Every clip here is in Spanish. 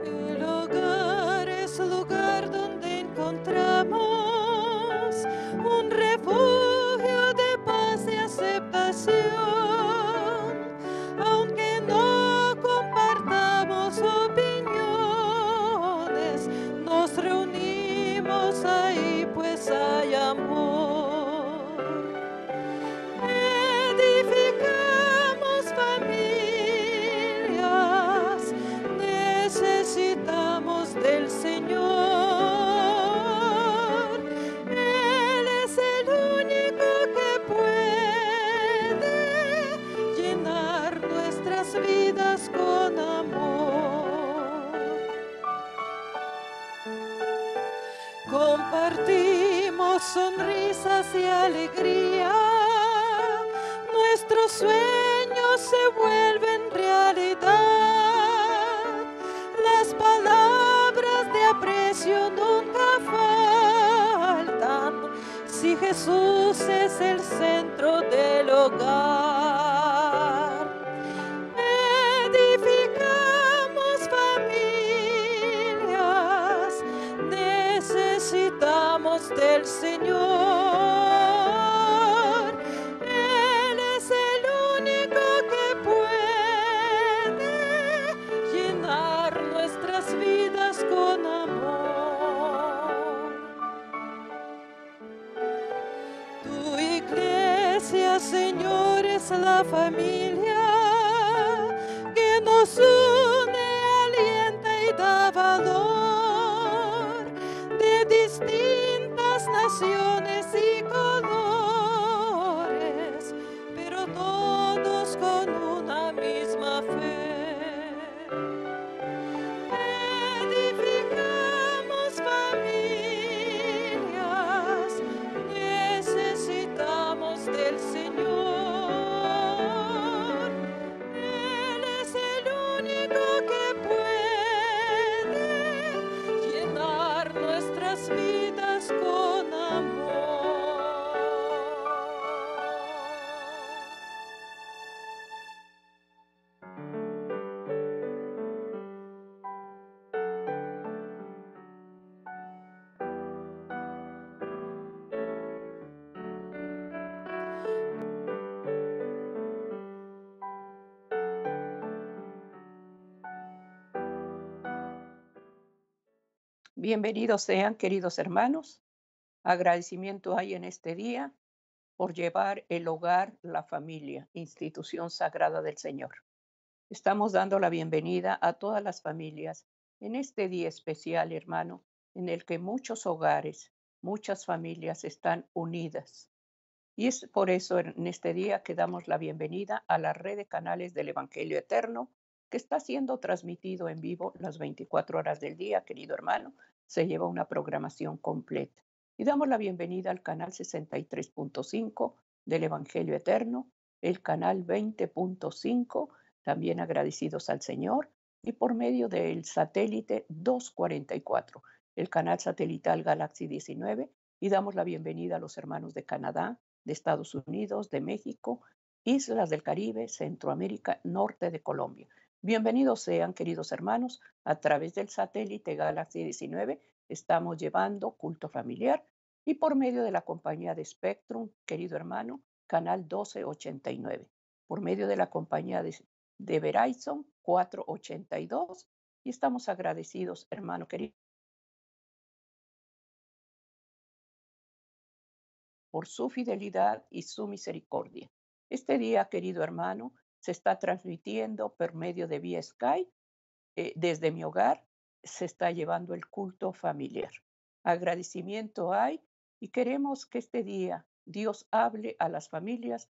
El hogar es lugar donde encontramos un refugio de paz y aceptación. Aunque no compartamos opiniones, nos reunimos ahí pues hay amor. Edificamos familias, necesitamos del Señor. Él es el único que puede llenar nuestras vidas con amor. Compartimos sonrisas y alegría, nuestros sueños se vuelven realidad, las palabras de aprecio nunca faltan, si Jesús es el centro del hogar. Edificamos familias, necesitamos del Señor. Él es el único que puede llenar nuestras vidas con amor. Tu iglesia, Señor, es la familia que nos une, alienta y da valor, de distintas naciones y colores, pero todos con una misma fe. Edificamos familias, necesitamos del Señor. Él es el único que puede llenar nuestras vidas con amor. Bienvenidos sean, queridos hermanos. Agradecimiento hay en este día por llevar el hogar, la familia, institución sagrada del Señor. Estamos dando la bienvenida a todas las familias en este día especial, hermano, en el que muchos hogares, muchas familias están unidas. Y es por eso en este día que damos la bienvenida a la red de canales del Evangelio Eterno, que está siendo transmitido en vivo las 24 horas del día, querido hermano. Se lleva una programación completa. Y damos la bienvenida al canal 63.5 del Evangelio Eterno, el canal 20.5, también agradecidos al Señor, y por medio del satélite 244, el canal satelital Galaxy 19, y damos la bienvenida a los hermanos de Canadá, de Estados Unidos, de México, islas del Caribe, Centroamérica, norte de Colombia. Bienvenidos sean, queridos hermanos, a través del satélite Galaxy 19 estamos llevando culto familiar y por medio de la compañía de Spectrum, querido hermano, canal 1289, por medio de la compañía de Verizon 482 y estamos agradecidos, hermano querido, por su fidelidad y su misericordia. Este día, querido hermano, se está transmitiendo por medio de vía Skype. Desde mi hogar se está llevando el culto familiar. Agradecimiento hay y queremos que este día Dios hable a las familias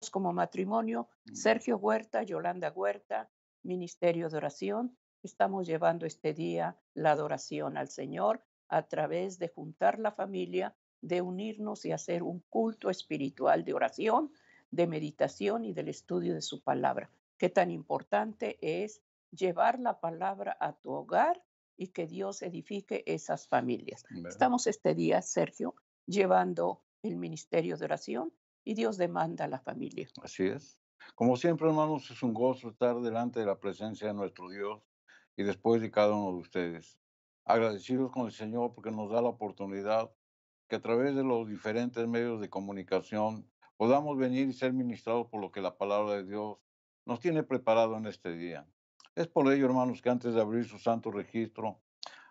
como matrimonio, Sergio Huerta, Yolanda Huerta, Ministerio de Oración. Estamos llevando este día la adoración al Señor a través de juntar la familia, de unirnos y hacer un culto espiritual de oración, de meditación y del estudio de su palabra. Qué tan importante es llevar la palabra a tu hogar y que Dios edifique esas familias. Amén. Estamos este día, Sergio, llevando el ministerio de oración y Dios demanda a la familia. Así es. Como siempre, hermanos, es un gozo estar delante de la presencia de nuestro Dios y después de cada uno de ustedes. Agradecidos con el Señor porque nos da la oportunidad que a través de los diferentes medios de comunicación podamos venir y ser ministrados por lo que la palabra de Dios nos tiene preparado en este día. Es por ello, hermanos, que antes de abrir su santo registro,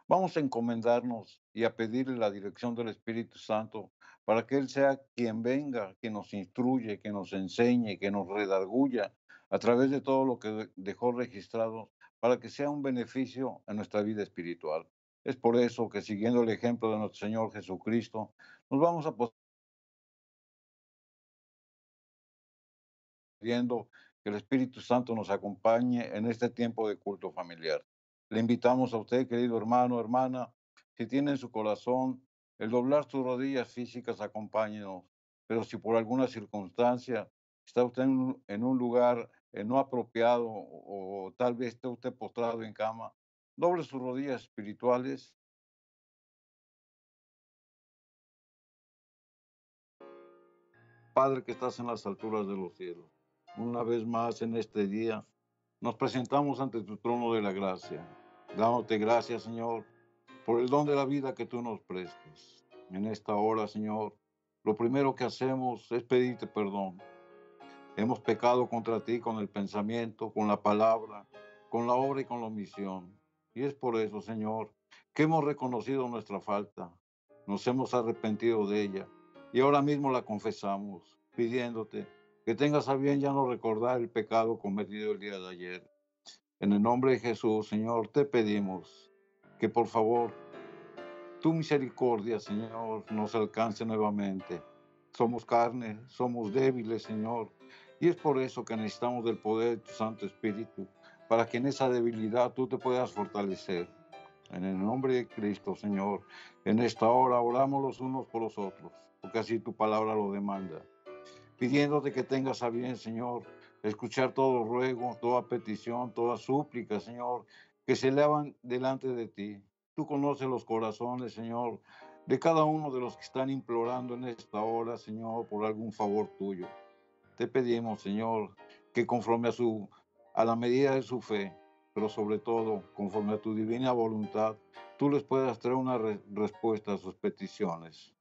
vamos a encomendarnos y a pedirle la dirección del Espíritu Santo para que Él sea quien venga, que nos instruye, que nos enseñe, que nos redarguya a través de todo lo que dejó registrado para que sea un beneficio en nuestra vida espiritual. Es por eso que siguiendo el ejemplo de nuestro Señor Jesucristo, nos vamos a pidiendo que el Espíritu Santo nos acompañe en este tiempo de culto familiar. Le invitamos a usted, querido hermano, hermana, si tiene en su corazón el doblar sus rodillas físicas, acompáñenos. Pero si por alguna circunstancia está usted en un lugar no apropiado o tal vez esté usted postrado en cama, doble sus rodillas espirituales. Padre que estás en las alturas de los cielos, una vez más en este día nos presentamos ante tu trono de la gracia, dándote gracias, Señor, por el don de la vida que tú nos prestas. En esta hora, Señor, lo primero que hacemos es pedirte perdón. Hemos pecado contra ti con el pensamiento, con la palabra, con la obra y con la omisión. Y es por eso, Señor, que hemos reconocido nuestra falta, nos hemos arrepentido de ella y ahora mismo la confesamos, pidiéndote que tengas a bien ya no recordar el pecado cometido el día de ayer. En el nombre de Jesús, Señor, te pedimos que por favor tu misericordia, Señor, nos alcance nuevamente. Somos carne, somos débiles, Señor, y es por eso que necesitamos del poder de tu Santo Espíritu, para que en esa debilidad tú te puedas fortalecer. En el nombre de Cristo, Señor, en esta hora oramos los unos por los otros, porque así tu palabra lo demanda. Pidiéndote que tengas a bien, Señor, escuchar todo ruego, toda petición, toda súplica, Señor, que se elevan delante de ti. Tú conoces los corazones, Señor, de cada uno de los que están implorando en esta hora, Señor, por algún favor tuyo. Te pedimos, Señor, que conforme a la medida de su fe, pero sobre todo conforme a tu divina voluntad, tú les puedas traer una respuesta a sus peticiones.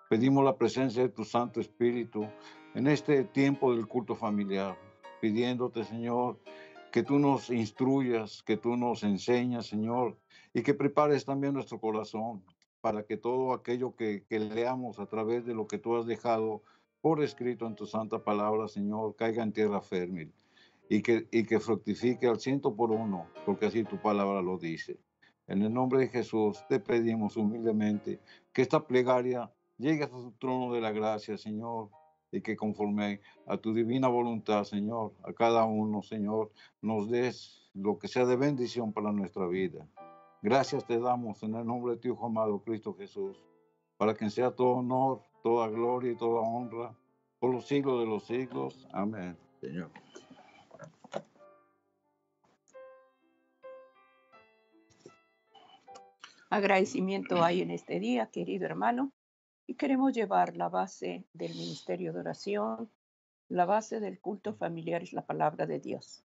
Pedimos la presencia de tu Santo Espíritu en este tiempo del culto familiar, pidiéndote, Señor, que tú nos instruyas, que tú nos enseñas, Señor, y que prepares también nuestro corazón para que todo aquello que leamos a través de lo que tú has dejado por escrito en tu santa palabra, Señor, caiga en tierra fértil y que fructifique al 100 por 1, porque así tu palabra lo dice. En el nombre de Jesús te pedimos humildemente que esta plegaria llegue a tu trono de la gracia, Señor, y que conforme a tu divina voluntad, Señor, a cada uno, Señor, nos des lo que sea de bendición para nuestra vida. Gracias te damos en el nombre de tu Hijo amado, Cristo Jesús, para que sea todo honor, toda gloria y toda honra por los siglos de los siglos. Amén, Señor. Agradecimiento hay en este día, querido hermano, y queremos llevar la base del ministerio de oración, la base del culto familiar es la palabra de Dios.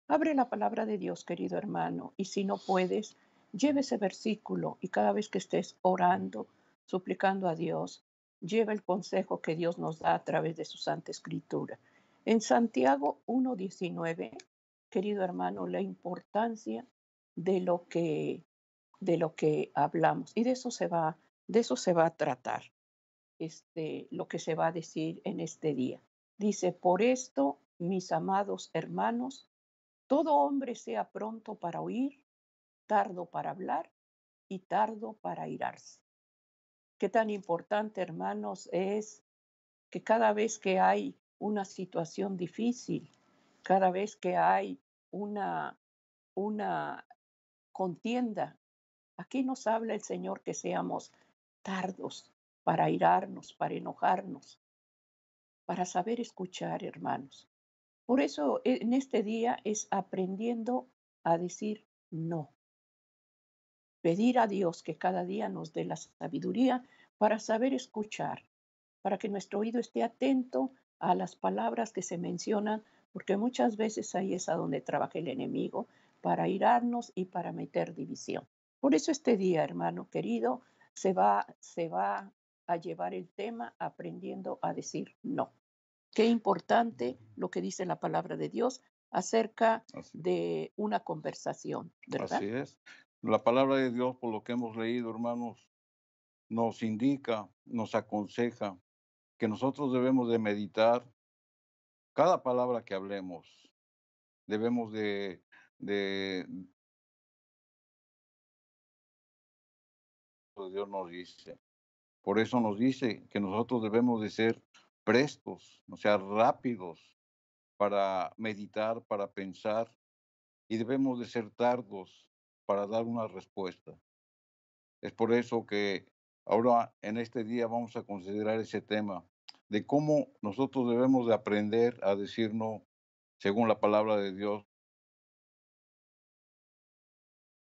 Abre la palabra de Dios, querido hermano, y si no puedes, lleve ese versículo y cada vez que estés orando, suplicando a Dios, lleva el consejo que Dios nos da a través de su Santa Escritura. En Santiago 1:19, querido hermano, la importancia de lo que hablamos y de eso se va a tratar, lo que se va a decir en este día. Dice, por esto, mis amados hermanos, todo hombre sea pronto para oír, tardo para hablar y tardo para irarse. Qué tan importante, hermanos, es que cada vez que hay una situación difícil, cada vez que hay una contienda, aquí nos habla el Señor que seamos tardos para irarnos, para enojarnos, para saber escuchar, hermanos. Por eso en este día es aprendiendo a decir no. Pedir a Dios que cada día nos dé la sabiduría para saber escuchar, para que nuestro oído esté atento a las palabras que se mencionan, porque muchas veces ahí es a donde trabaja el enemigo para irarnos y para meter división. Por eso este día, hermano querido, se va a llevar el tema aprendiendo a decir no. Qué importante lo que dice la palabra de Dios acerca Así, de una conversación, ¿verdad? así es. La palabra de Dios, por lo que hemos leído, hermanos, nos indica, nos aconseja que nosotros debemos de meditar cada palabra que hablemos. Debemos de Dios nos dice. Por eso nos dice que nosotros debemos de ser prestos, o sea, rápidos para meditar, para pensar, y debemos de ser tardos para dar una respuesta. Es por eso que ahora en este día vamos a considerar ese tema de cómo nosotros debemos de aprender a decir no según la palabra de Dios.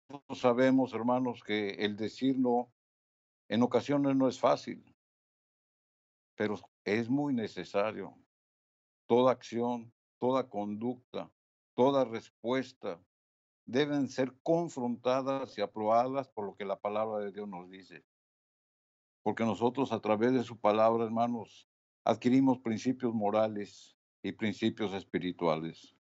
Nosotros sabemos, hermanos, que el decir no en ocasiones no es fácil, pero es muy necesario. Toda acción, toda conducta, toda respuesta deben ser confrontadas y aprobadas por lo que la palabra de Dios nos dice. Porque nosotros a través de su palabra, hermanos, adquirimos principios morales y principios espirituales.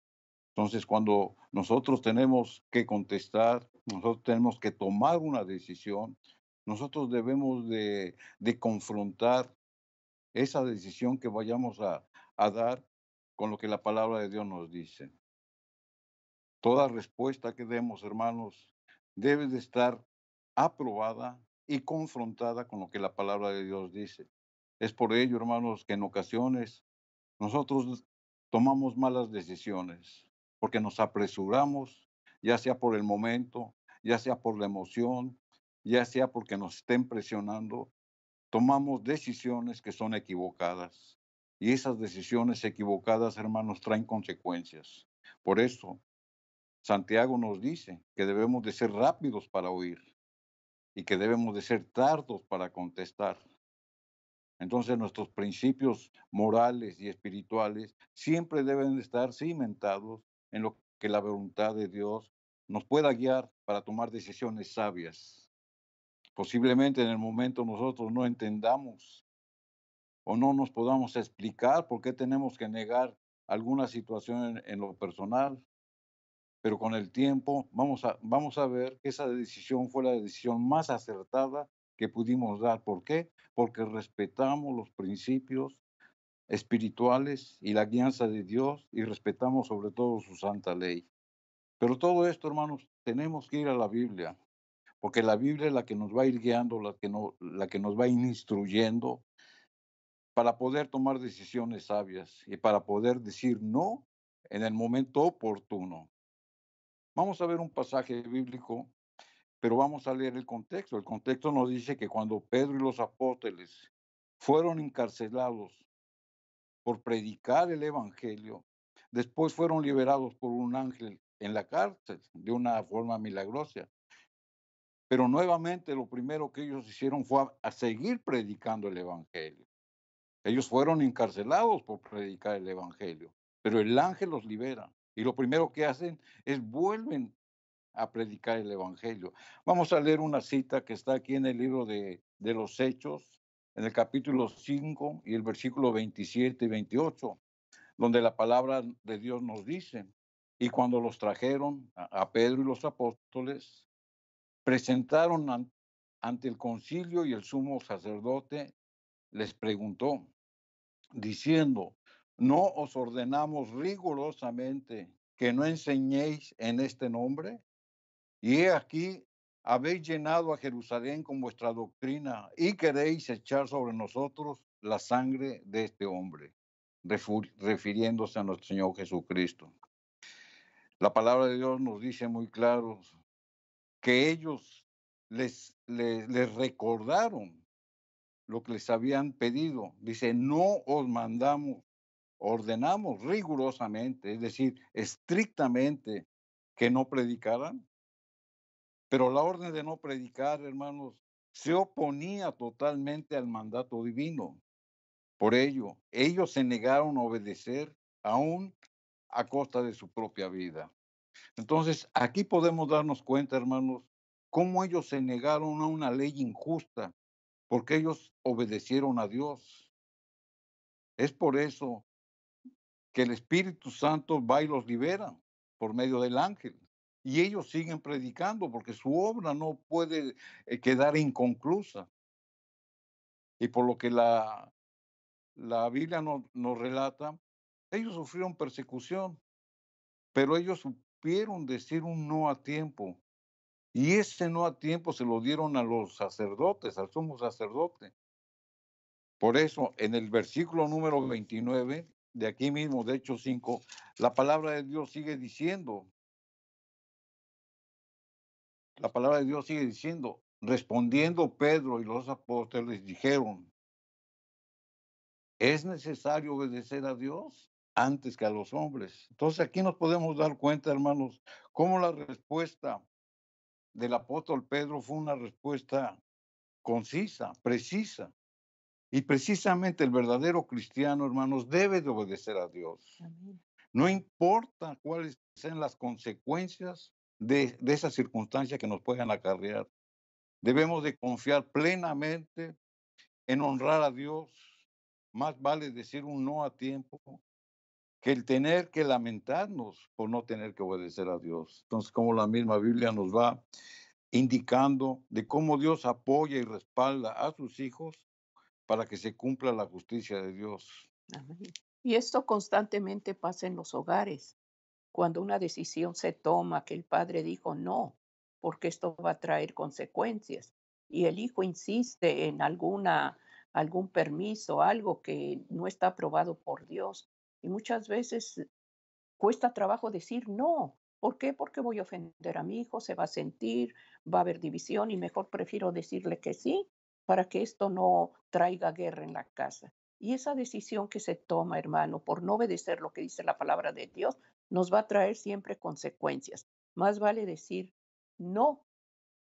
Entonces, cuando nosotros tenemos que contestar, nosotros tenemos que tomar una decisión, nosotros debemos de confrontar esa decisión que vayamos a dar con lo que la palabra de Dios nos dice. Toda respuesta que demos, hermanos, debe de estar aprobada y confrontada con lo que la palabra de Dios dice. Es por ello, hermanos, que en ocasiones nosotros tomamos malas decisiones, porque nos apresuramos, ya sea por el momento, ya sea por la emoción, ya sea porque nos estén presionando, tomamos decisiones que son equivocadas. Y esas decisiones equivocadas, hermanos, traen consecuencias. Por eso, Santiago nos dice que debemos de ser rápidos para oír y que debemos de ser tardos para contestar. Entonces nuestros principios morales y espirituales siempre deben estar cimentados en lo que la voluntad de Dios nos pueda guiar para tomar decisiones sabias. Posiblemente en el momento nosotros no entendamos o no nos podamos explicar por qué tenemos que negar alguna situación en lo personal, pero con el tiempo vamos a ver que esa decisión fue la decisión más acertada que pudimos dar. ¿Por qué? Porque respetamos los principios espirituales y la guianza de Dios y respetamos sobre todo su santa ley. Pero todo esto, hermanos, tenemos que ir a la Biblia, porque la Biblia es la que nos va a ir guiando, la que nos va a ir instruyendo para poder tomar decisiones sabias y para poder decir no en el momento oportuno. Vamos a ver un pasaje bíblico, pero vamos a leer el contexto. El contexto nos dice que cuando Pedro y los apóstoles fueron encarcelados por predicar el evangelio, después fueron liberados por un ángel en la cárcel de una forma milagrosa. Pero nuevamente lo primero que ellos hicieron fue a seguir predicando el evangelio. Ellos fueron encarcelados por predicar el evangelio, pero el ángel los libera. Y lo primero que hacen es vuelven a predicar el evangelio. Vamos a leer una cita que está aquí en el libro de los Hechos, en el capítulo 5 y el versículo 27 y 28, donde la palabra de Dios nos dice, y cuando los trajeron a Pedro y los apóstoles, presentaron ante el concilio y el sumo sacerdote les preguntó, diciendo, ¿no os ordenamos rigurosamente que no enseñéis en este nombre? Y he aquí, habéis llenado a Jerusalén con vuestra doctrina y queréis echar sobre nosotros la sangre de este hombre, refiriéndose a nuestro Señor Jesucristo. La palabra de Dios nos dice muy claro que ellos les recordaron lo que les habían pedido. Dice, no os mandamos, ordenamos rigurosamente, es decir, estrictamente, que no predicaran, pero la orden de no predicar, hermanos, se oponía totalmente al mandato divino. Por ello, ellos se negaron a obedecer aún a costa de su propia vida. Entonces, aquí podemos darnos cuenta, hermanos, cómo ellos se negaron a una ley injusta, porque ellos obedecieron a Dios. Es por eso que el Espíritu Santo va y los libera por medio del ángel. Y ellos siguen predicando porque su obra no puede quedar inconclusa. Y por lo que la Biblia nos relata, ellos sufrieron persecución, pero ellos supieron decir un no a tiempo. Y ese no a tiempo se lo dieron a los sacerdotes, al sumo sacerdote. Por eso, en el versículo número 29, de aquí mismo, de Hechos 5, la palabra de Dios sigue diciendo, la palabra de Dios sigue diciendo, respondiendo Pedro y los apóstoles dijeron, es necesario obedecer a Dios antes que a los hombres. Entonces aquí nos podemos dar cuenta, hermanos, cómo la respuesta del apóstol Pedro fue una respuesta concisa, precisa. Y precisamente el verdadero cristiano, hermanos, debe de obedecer a Dios. Amén. No importa cuáles sean las consecuencias de esa circunstancia que nos puedan acarrear. Debemos de confiar plenamente en honrar a Dios. Más vale decir un no a tiempo que el tener que lamentarnos por no tener que obedecer a Dios. Entonces, como la misma Biblia nos va indicando de cómo Dios apoya y respalda a sus hijos para que se cumpla la justicia de Dios. Amén. Y esto constantemente pasa en los hogares. Cuando una decisión se toma, que el padre dijo no, porque esto va a traer consecuencias, y el hijo insiste en algún permiso, algo que no está aprobado por Dios. Y muchas veces cuesta trabajo decir no. ¿Por qué? Porque voy a ofender a mi hijo, se va a sentir, va a haber división y mejor prefiero decirle que sí para que esto no traiga guerra en la casa. Y esa decisión que se toma, hermano, por no obedecer lo que dice la palabra de Dios, nos va a traer siempre consecuencias. Más vale decir no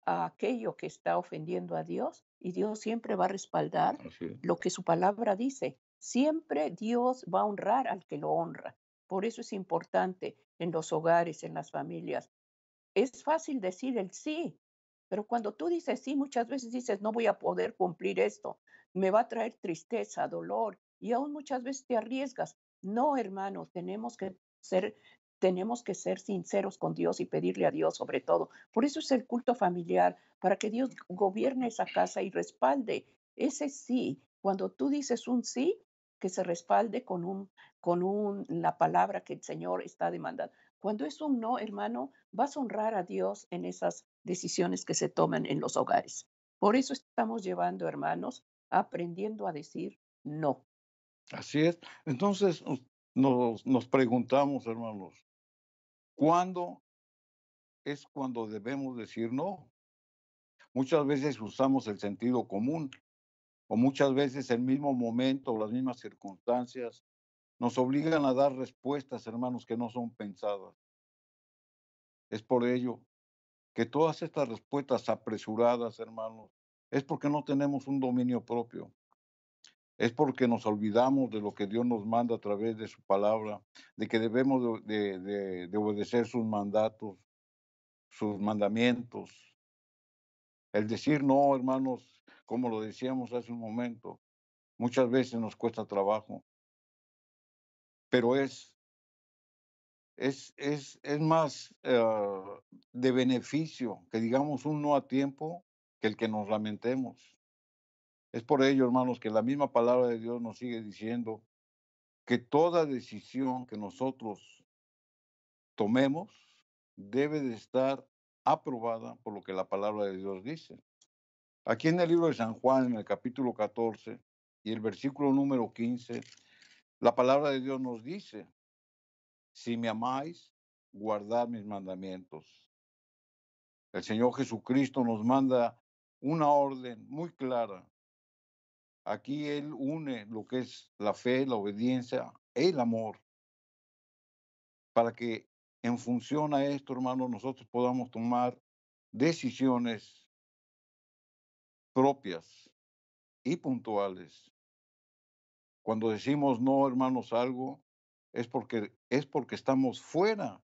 a aquello que está ofendiendo a Dios y Dios siempre va a respaldar Así es. lo que su palabra dice. Siempre Dios va a honrar al que lo honra. Por eso es importante en los hogares, en las familias. Es fácil decir el sí, pero cuando tú dices sí, muchas veces dices, no voy a poder cumplir esto, me va a traer tristeza, dolor, y aún muchas veces te arriesgas. No, hermano, tenemos que ser sinceros con Dios y pedirle a Dios sobre todo. Por eso es el culto familiar, para que Dios gobierne esa casa y respalde ese sí. Cuando tú dices un sí, que se respalde la palabra que el Señor está demandando. Cuando es un no, hermano, vas a honrar a Dios en esas decisiones que se toman en los hogares. Por eso estamos llevando, hermanos, aprendiendo a decir no. Así es. Entonces, nos preguntamos, hermanos, ¿cuándo es cuando debemos decir no? Muchas veces usamos el sentido común o muchas veces el mismo momento o las mismas circunstancias nos obligan a dar respuestas, hermanos, que no son pensadas. Es por ello que todas estas respuestas apresuradas, hermanos, es porque no tenemos un dominio propio. Es porque nos olvidamos de lo que Dios nos manda a través de su palabra, de que debemos de obedecer sus mandatos, sus mandamientos. El decir no, hermanos, como lo decíamos hace un momento, muchas veces nos cuesta trabajo, pero es más de beneficio que digamos un no a tiempo que el que nos lamentemos. Es por ello, hermanos, que la misma palabra de Dios nos sigue diciendo que toda decisión que nosotros tomemos debe de estar aprobada por lo que la palabra de Dios dice. Aquí en el libro de San Juan, en el capítulo 14 y el versículo número 15, la palabra de Dios nos dice, si me amáis, guardad mis mandamientos. El Señor Jesucristo nos manda una orden muy clara. Aquí Él une lo que es la fe, la obediencia, el amor, para que en función a esto, hermano, nosotros podamos tomar decisiones propias y puntuales. Cuando decimos no, hermanos, algo, es porque estamos fuera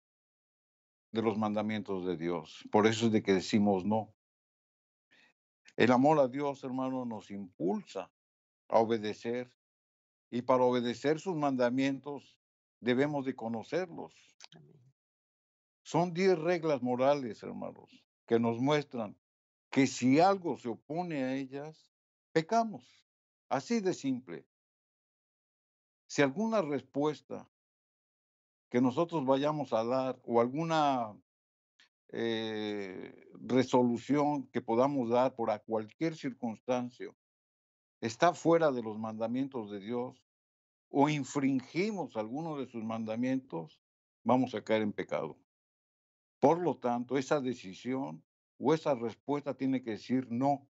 de los mandamientos de Dios. Por eso es de que decimos no. El amor a Dios, hermano, nos impulsa a obedecer, y para obedecer sus mandamientos debemos de conocerlos. Son 10 reglas morales, hermanos, que nos muestran que si algo se opone a ellas, pecamos. Así de simple. Si alguna respuesta que nosotros vayamos a dar o alguna resolución que podamos dar por a cualquier circunstancia está fuera de los mandamientos de Dios o infringimos alguno de sus mandamientos, vamos a caer en pecado. Por lo tanto, esa decisión o esa respuesta tiene que decir no,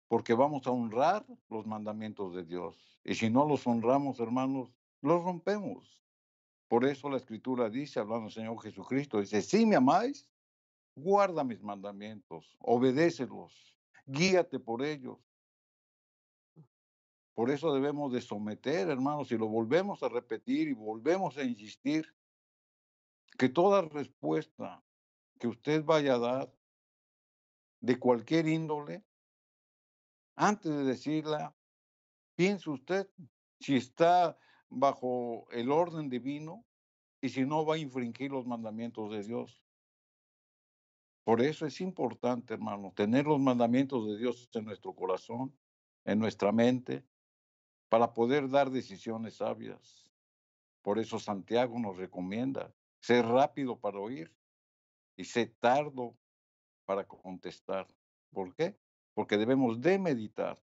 porque vamos a honrar los mandamientos de Dios. Y si no los honramos, hermanos, los rompemos. Por eso la Escritura dice, hablando del Señor Jesucristo, dice, si me amáis, guarda mis mandamientos, obedécelos, guíate por ellos. Por eso debemos de someter, hermanos, y lo volvemos a repetir y volvemos a insistir, que toda respuesta que usted vaya a dar de cualquier índole, antes de decirla, piense usted si está bajo el orden divino y si no va a infringir los mandamientos de Dios. Por eso es importante, hermano, tener los mandamientos de Dios en nuestro corazón, en nuestra mente, para poder dar decisiones sabias. Por eso Santiago nos recomienda ser rápido para oír y ser tardo para contestar. ¿Por qué? Porque debemos de meditar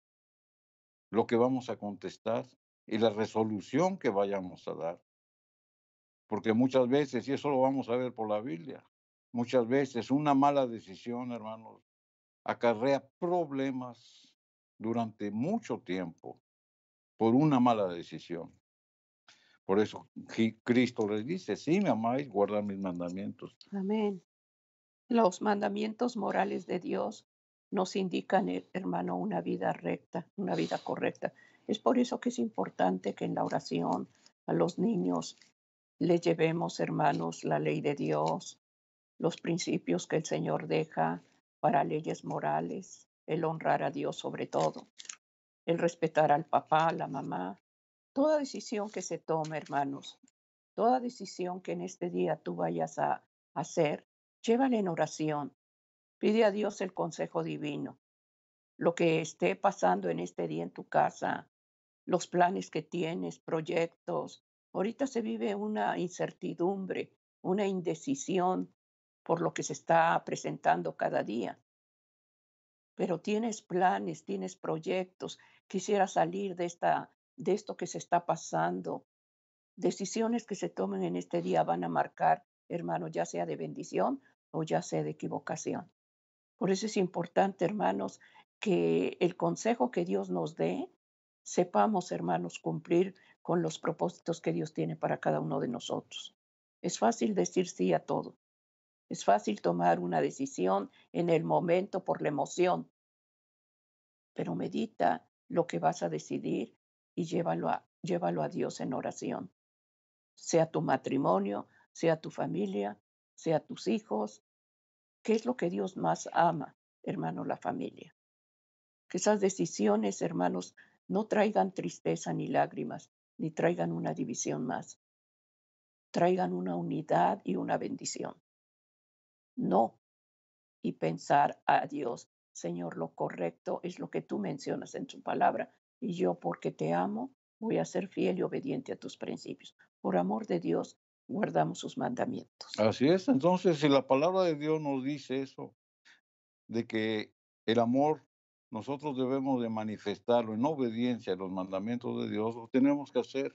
lo que vamos a contestar y la resolución que vayamos a dar. Porque muchas veces, y eso lo vamos a ver por la Biblia, muchas veces una mala decisión, hermanos, acarrea problemas durante mucho tiempo por una mala decisión. Por eso Cristo les dice, si me amáis, guardad mis mandamientos. Amén. Los mandamientos morales de Dios nos indican, hermano, una vida recta, una vida correcta. Es por eso que es importante que en la oración a los niños les llevemos, hermanos, la ley de Dios, los principios que el Señor deja para leyes morales, el honrar a Dios sobre todo, el respetar al papá, a la mamá. Toda decisión que se tome, hermanos, toda decisión que en este día tú vayas a hacer, llévala en oración. Pide a Dios el consejo divino. Lo que esté pasando en este día en tu casa, los planes que tienes, proyectos. Ahorita se vive una incertidumbre, una indecisión por lo que se está presentando cada día. Pero tienes planes, tienes proyectos. Quisiera salir de esto que se está pasando. Decisiones que se tomen en este día van a marcar, hermano, ya sea de bendición o ya sea de equivocación. Por eso es importante, hermanos, que el consejo que Dios nos dé, sepamos, hermanos, cumplir con los propósitos que Dios tiene para cada uno de nosotros. Es fácil decir sí a todo. Es fácil tomar una decisión en el momento por la emoción, pero medita lo que vas a decidir y llévalo a Dios en oración. Sea tu matrimonio, sea tu familia, sea tus hijos. ¿Qué es lo que Dios más ama, hermano? La familia. Que esas decisiones, hermanos, no traigan tristeza ni lágrimas, ni traigan una división más. Traigan una unidad y una bendición. No, y pensar a Dios, Señor, lo correcto es lo que tú mencionas en tu palabra, y yo, porque te amo, voy a ser fiel y obediente a tus principios. Por amor de Dios, guardamos sus mandamientos. Así es, entonces si la palabra de Dios nos dice eso, de que el amor nosotros debemos de manifestarlo en obediencia a los mandamientos de Dios, lo tenemos que hacer.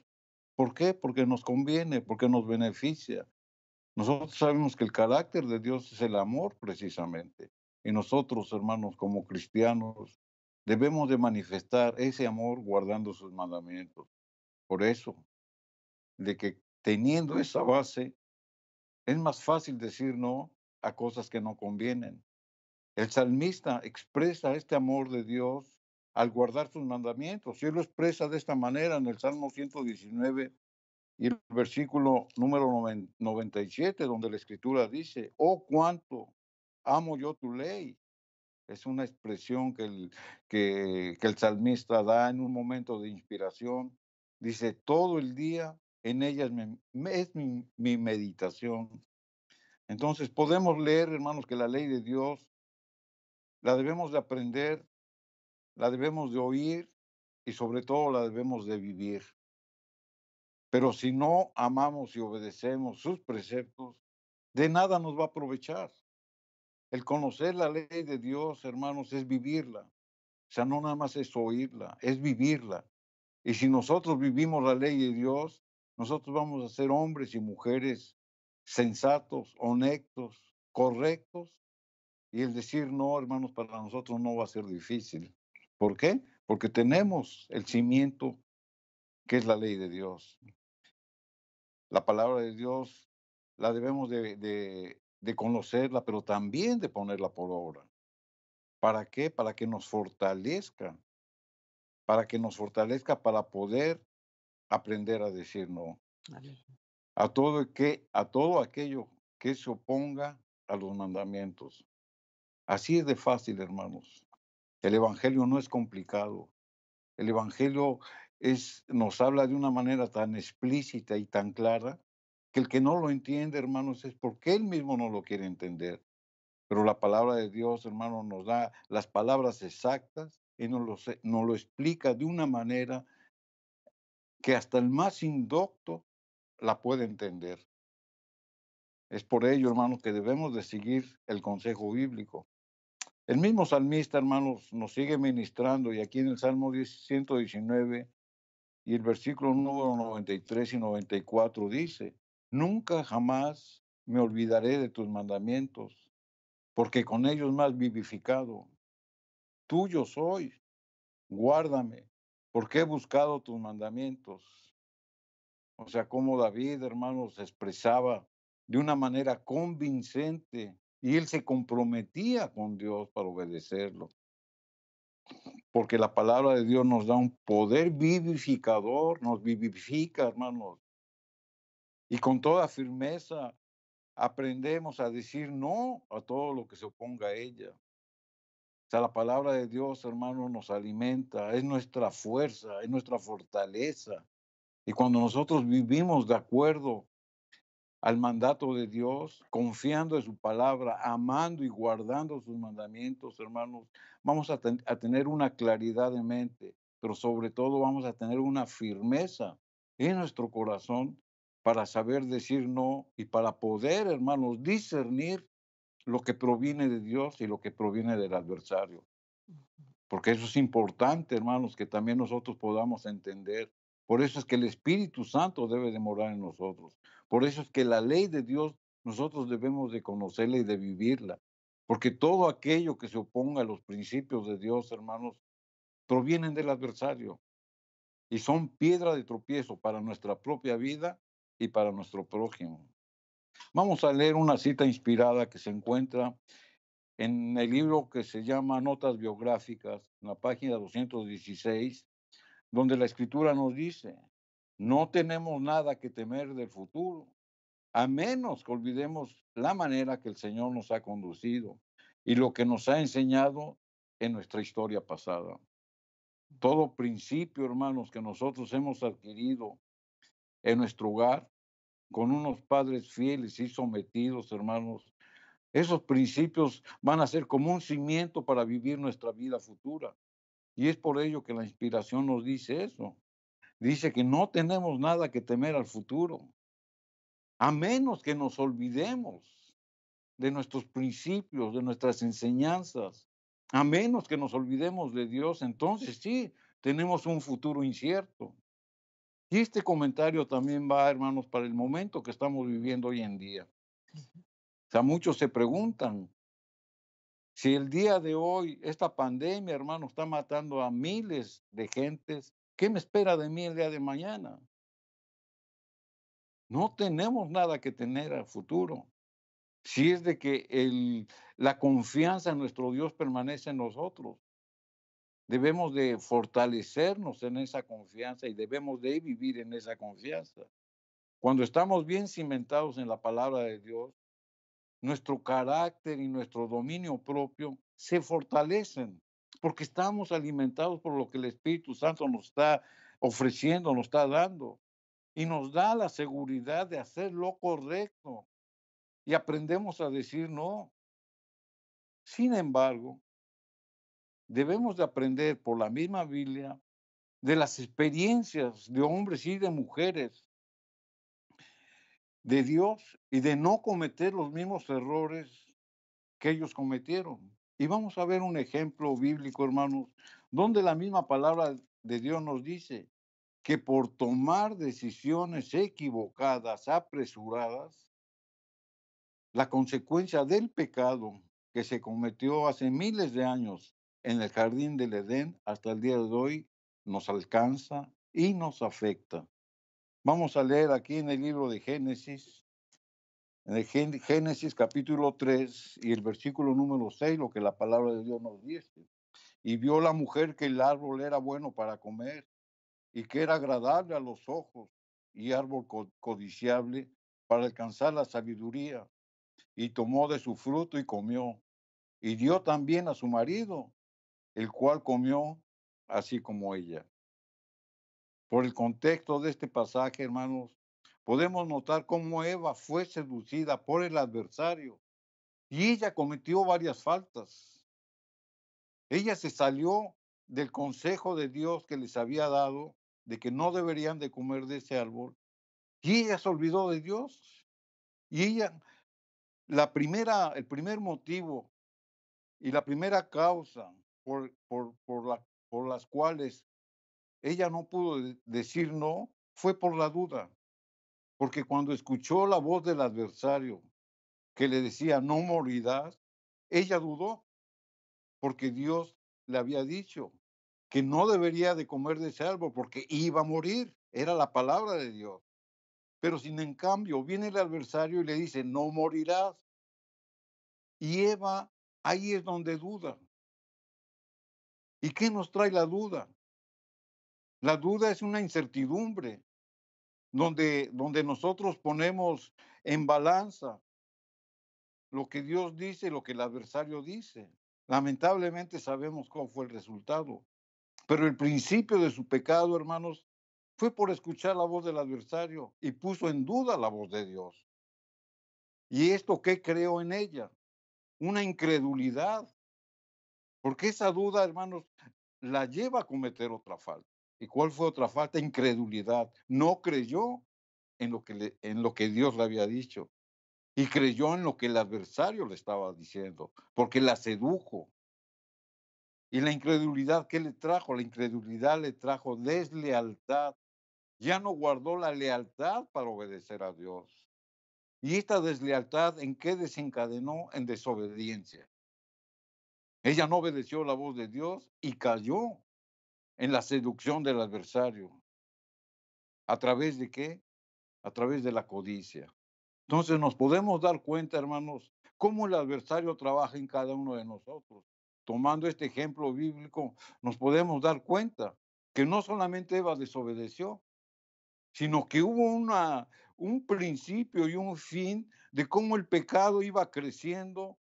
¿Por qué? Porque nos conviene, porque nos beneficia. Nosotros sabemos que el carácter de Dios es el amor precisamente. Y nosotros, hermanos, como cristianos, debemos de manifestar ese amor guardando sus mandamientos. Por eso, de que teniendo esa base, es más fácil decir no a cosas que no convienen. El salmista expresa este amor de Dios al guardar sus mandamientos. Y él lo expresa de esta manera en el Salmo 119 y el versículo número 97, donde la Escritura dice, oh, cuánto amo yo tu ley. Es una expresión que el salmista da en un momento de inspiración. Dice, todo el día en ella es mi meditación. Entonces podemos leer, hermanos, que la ley de Dios la debemos de aprender, la debemos de oír y sobre todo la debemos de vivir. Pero si no amamos y obedecemos sus preceptos, de nada nos va a aprovechar. El conocer la ley de Dios, hermanos, es vivirla. O sea, no nada más es oírla, es vivirla. Y si nosotros vivimos la ley de Dios, nosotros vamos a ser hombres y mujeres sensatos, honestos, correctos. Y el decir no, hermanos, para nosotros no va a ser difícil. ¿Por qué? Porque tenemos el cimiento que es la ley de Dios. La palabra de Dios la debemos de conocerla, pero también de ponerla por obra. ¿Para qué? Para que nos fortalezca para poder aprender a decir no. Amén. A todo aquello que se oponga a los mandamientos. Así es de fácil, hermanos. El evangelio no es complicado. El evangelio nos habla de una manera tan explícita y tan clara que el que no lo entiende, hermanos, es porque él mismo no lo quiere entender. Pero la palabra de Dios, hermano, nos da las palabras exactas y nos lo explica de una manera que hasta el más indocto la puede entender. Es por ello, hermanos, que debemos de seguir el consejo bíblico. El mismo salmista, hermanos, nos sigue ministrando y aquí en el Salmo 119 y el versículo número 93 y 94 dice, nunca jamás me olvidaré de tus mandamientos, porque con ellos me has vivificado. Tuyo soy, guárdame, porque he buscado tus mandamientos. O sea, como David, hermanos, se expresaba de una manera convincente y él se comprometía con Dios para obedecerlo, porque la palabra de Dios nos da un poder vivificador, nos vivifica, hermanos, y con toda firmeza aprendemos a decir no a todo lo que se oponga a ella. O sea, la palabra de Dios, hermanos, nos alimenta, es nuestra fuerza, es nuestra fortaleza. Y cuando nosotros vivimos de acuerdo al mandato de Dios, confiando en su palabra, amando y guardando sus mandamientos, hermanos, vamos a tener una claridad de mente, pero sobre todo vamos a tener una firmeza en nuestro corazón para saber decir no y para poder, hermanos, discernir lo que proviene de Dios y lo que proviene del adversario. Porque eso es importante, hermanos, que también nosotros podamos entender. Por eso es que el Espíritu Santo debe de morar en nosotros. Por eso es que la ley de Dios nosotros debemos de conocerla y de vivirla. Porque todo aquello que se oponga a los principios de Dios, hermanos, provienen del adversario y son piedra de tropiezo para nuestra propia vida y para nuestro prójimo. Vamos a leer una cita inspirada que se encuentra en el libro que se llama Notas Biográficas, en la página 216, donde la Escritura nos dice, no tenemos nada que temer del futuro, a menos que olvidemos la manera que el Señor nos ha conducido y lo que nos ha enseñado en nuestra historia pasada. Todo principio, hermanos, que nosotros hemos adquirido en nuestro hogar, con unos padres fieles y sometidos, hermanos, esos principios van a ser como un cimiento para vivir nuestra vida futura. Y es por ello que la inspiración nos dice eso. Dice que no tenemos nada que temer al futuro, a menos que nos olvidemos de nuestros principios, de nuestras enseñanzas, a menos que nos olvidemos de Dios, entonces sí, tenemos un futuro incierto. Y este comentario también va, hermanos, para el momento que estamos viviendo hoy en día. O sea, muchos se preguntan, si el día de hoy, esta pandemia, hermano, está matando a miles de gentes, ¿qué me espera de mí el día de mañana? No tenemos nada que tener al futuro. Si es de que la confianza en nuestro Dios permanece en nosotros. Debemos de fortalecernos en esa confianza y debemos de vivir en esa confianza. Cuando estamos bien cimentados en la palabra de Dios, nuestro carácter y nuestro dominio propio se fortalecen, porque estamos alimentados por lo que el Espíritu Santo nos está ofreciendo, nos está dando, y nos da la seguridad de hacer lo correcto, y aprendemos a decir no. Sin embargo, debemos de aprender por la misma Biblia de las experiencias de hombres y de mujeres de Dios y de no cometer los mismos errores que ellos cometieron. Y vamos a ver un ejemplo bíblico, hermanos, donde la misma palabra de Dios nos dice que por tomar decisiones equivocadas, apresuradas, la consecuencia del pecado que se cometió hace miles de años en el jardín del Edén hasta el día de hoy nos alcanza y nos afecta. Vamos a leer aquí en el libro de Génesis, en el Génesis capítulo 3 y el versículo número 6, lo que la palabra de Dios nos dice. Y vio la mujer que el árbol era bueno para comer y que era agradable a los ojos y árbol codiciable para alcanzar la sabiduría. Y tomó de su fruto y comió. Y dio también a su marido, el cual comió así como ella. Por el contexto de este pasaje, hermanos, podemos notar cómo Eva fue seducida por el adversario y ella cometió varias faltas. Ella se salió del consejo de Dios que les había dado de que no deberían de comer de ese árbol y ella se olvidó de Dios. Y ella, el primer motivo y la primera causa por las cuales ella no pudo decir no fue por la duda. Porque cuando escuchó la voz del adversario que le decía, no morirás, ella dudó, porque Dios le había dicho que no debería de comer de ese árbol porque iba a morir, era la palabra de Dios. Pero sin en cambio viene el adversario y le dice, no morirás. Y Eva ahí es donde duda. ¿Y qué nos trae la duda? La duda es una incertidumbre donde nosotros ponemos en balanza lo que Dios dice y lo que el adversario dice. Lamentablemente sabemos cuál fue el resultado. Pero el principio de su pecado, hermanos, fue por escuchar la voz del adversario y puso en duda la voz de Dios. ¿Y esto qué creó en ella? Una incredulidad, porque esa duda, hermanos, la lleva a cometer otra falta. ¿Y cuál fue otra falta? Incredulidad. No creyó en lo que Dios le había dicho y creyó en lo que el adversario le estaba diciendo, porque la sedujo. Y la incredulidad, ¿qué le trajo? La incredulidad le trajo deslealtad. Ya no guardó la lealtad para obedecer a Dios. ¿Y esta deslealtad en qué desencadenó? En desobediencia. Ella no obedeció la voz de Dios y cayó en la seducción del adversario. ¿A través de qué? A través de la codicia. Entonces nos podemos dar cuenta, hermanos, cómo el adversario trabaja en cada uno de nosotros. Tomando este ejemplo bíblico, nos podemos dar cuenta que no solamente Eva desobedeció, sino que hubo un principio y un fin de cómo el pecado iba creciendo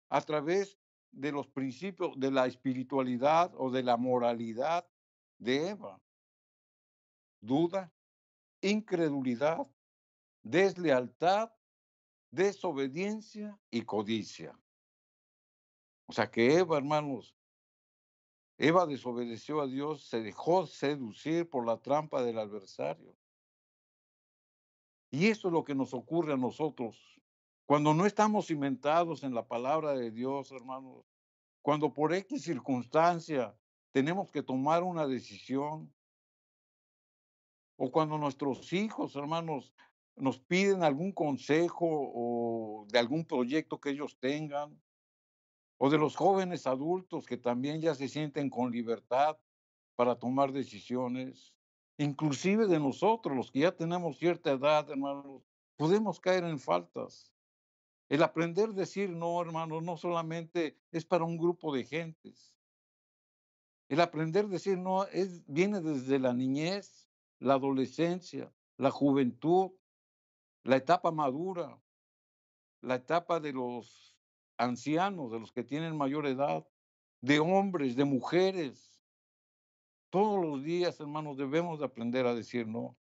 a través de los principios de la espiritualidad o de la moralidad de Eva. Duda, incredulidad, deslealtad, desobediencia y codicia. O sea que Eva, hermanos, Eva desobedeció a Dios, se dejó seducir por la trampa del adversario. Y eso es lo que nos ocurre a nosotros. Cuando no estamos cimentados en la palabra de Dios, hermanos, cuando por X circunstancia tenemos que tomar una decisión, o cuando nuestros hijos, hermanos, nos piden algún consejo o de algún proyecto que ellos tengan, o de los jóvenes adultos que también ya se sienten con libertad para tomar decisiones. Inclusive de nosotros, los que ya tenemos cierta edad, hermanos, podemos caer en faltas. El aprender a decir no, hermanos, no solamente es para un grupo de gentes. El aprender a decir no viene desde la niñez, la adolescencia, la juventud, la etapa madura, la etapa de los ancianos, de los que tienen mayor edad, de hombres, de mujeres. Todos los días, hermanos, debemos de aprender a decir no.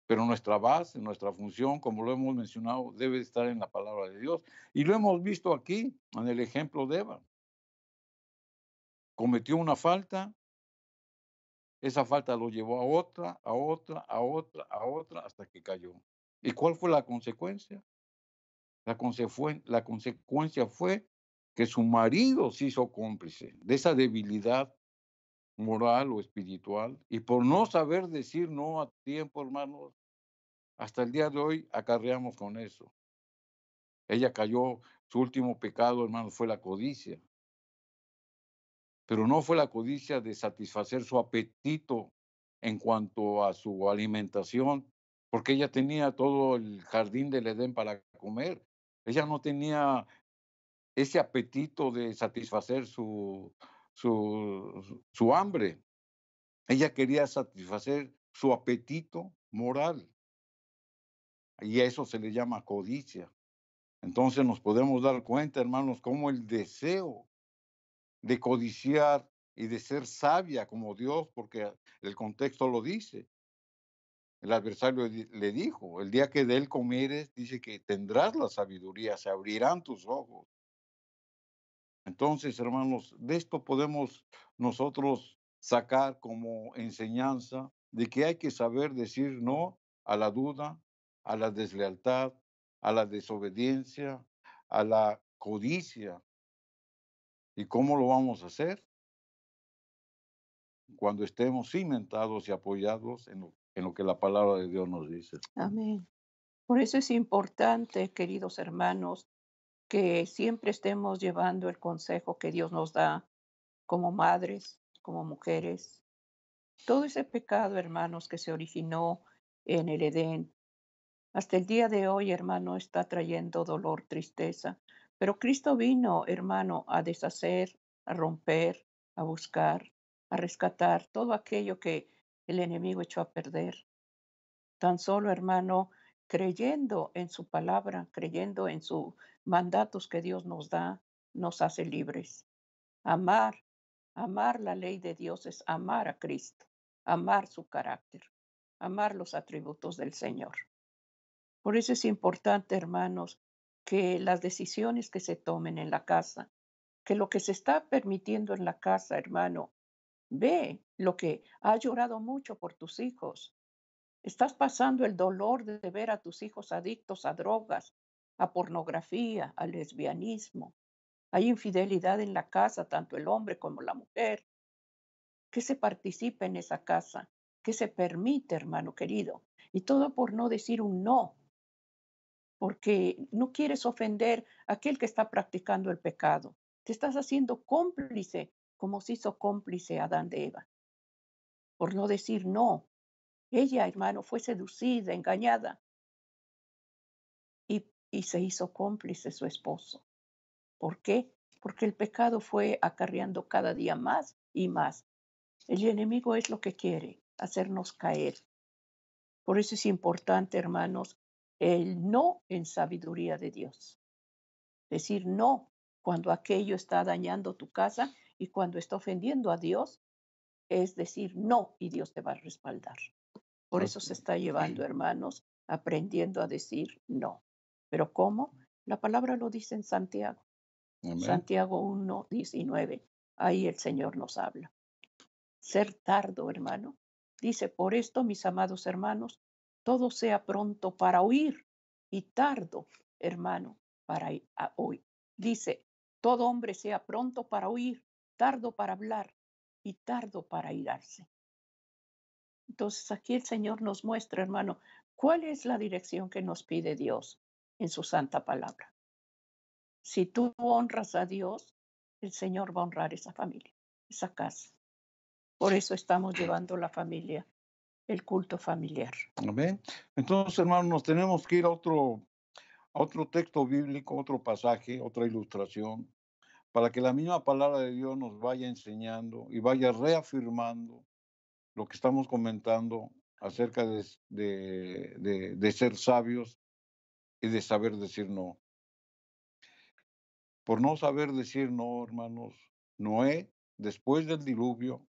Pero nuestra base, nuestra función, como lo hemos mencionado, debe estar en la palabra de Dios. Y lo hemos visto aquí, en el ejemplo de Eva. Cometió una falta, esa falta lo llevó a otra, a otra, a otra, a otra, hasta que cayó. ¿Y cuál fue la consecuencia? La consecuencia fue que su marido se hizo cómplice de esa debilidad moral o espiritual, y por no saber decir no a tiempo, hermanos, hasta el día de hoy acarreamos con eso. Ella cayó, su último pecado, hermanos, fue la codicia. Pero no fue la codicia de satisfacer su apetito en cuanto a su alimentación, porque ella tenía todo el jardín del Edén para comer. Ella no tenía ese apetito de satisfacer su hambre. Ella quería satisfacer su apetito moral, y a eso se le llama codicia. Entonces nos podemos dar cuenta, hermanos, cómo el deseo de codiciar y de ser sabia como Dios, porque el contexto lo dice. El adversario le dijo, el día que de él comieres, dice que tendrás la sabiduría, se abrirán tus ojos. Entonces, hermanos, de esto podemos nosotros sacar como enseñanza de que hay que saber decir no a la duda, a la deslealtad, a la desobediencia, a la codicia. ¿Y cómo lo vamos a hacer? Cuando estemos cimentados y apoyados en lo que la palabra de Dios nos dice. Amén. Por eso es importante, queridos hermanos, que siempre estemos llevando el consejo que Dios nos da como madres, como mujeres. Todo ese pecado, hermanos, que se originó en el Edén, hasta el día de hoy, hermano, está trayendo dolor, tristeza. Pero Cristo vino, hermano, a deshacer, a romper, a buscar, a rescatar todo aquello que el enemigo echó a perder. Tan solo, hermano, creyendo en su palabra, creyendo en sus mandatos que Dios nos da, nos hace libres. Amar, amar la ley de Dios es amar a Cristo, amar su carácter, amar los atributos del Señor. Por eso es importante, hermanos, que las decisiones que se tomen en la casa, que lo que se está permitiendo en la casa, hermano, ve lo que has llorado mucho por tus hijos. Estás pasando el dolor de ver a tus hijos adictos a drogas, a pornografía, al lesbianismo. Hay infidelidad en la casa, tanto el hombre como la mujer. ¿Qué se participa en esa casa? ¿Qué se permite, hermano querido? Y todo por no decir un no, porque no quieres ofender a aquel que está practicando el pecado. Te estás haciendo cómplice, como se hizo cómplice Adán de Eva, por no decir no. Ella, hermano, fue seducida, engañada, y se hizo cómplice su esposo. ¿Por qué? Porque el pecado fue acarreando cada día más y más. El enemigo es lo que quiere, hacernos caer. Por eso es importante, hermanos, el no en sabiduría de Dios. Decir no cuando aquello está dañando tu casa y cuando está ofendiendo a Dios, es decir no y Dios te va a respaldar. Por eso se está llevando, hermanos, aprendiendo a decir no. ¿Pero cómo? La palabra lo dice en Santiago. Amén. Santiago 1:19. Ahí el Señor nos habla. Ser tardo, hermano. Dice, por esto, mis amados hermanos, todo sea pronto para oír y tardo, hermano, para oír. Dice, todo hombre sea pronto para oír, tardo para hablar y tardo para irarse. Entonces aquí el Señor nos muestra, hermano, cuál es la dirección que nos pide Dios en su santa palabra. Si tú honras a Dios, el Señor va a honrar esa familia, esa casa. Por eso estamos llevando la familia, el culto familiar. Amén. Entonces, hermanos, nos tenemos que ir a otro texto bíblico, otro pasaje, otra ilustración, para que la misma palabra de Dios nos vaya enseñando y vaya reafirmando lo que estamos comentando acerca de ser sabios y de saber decir no. Por no saber decir no, hermanos, Noé, después del diluvio,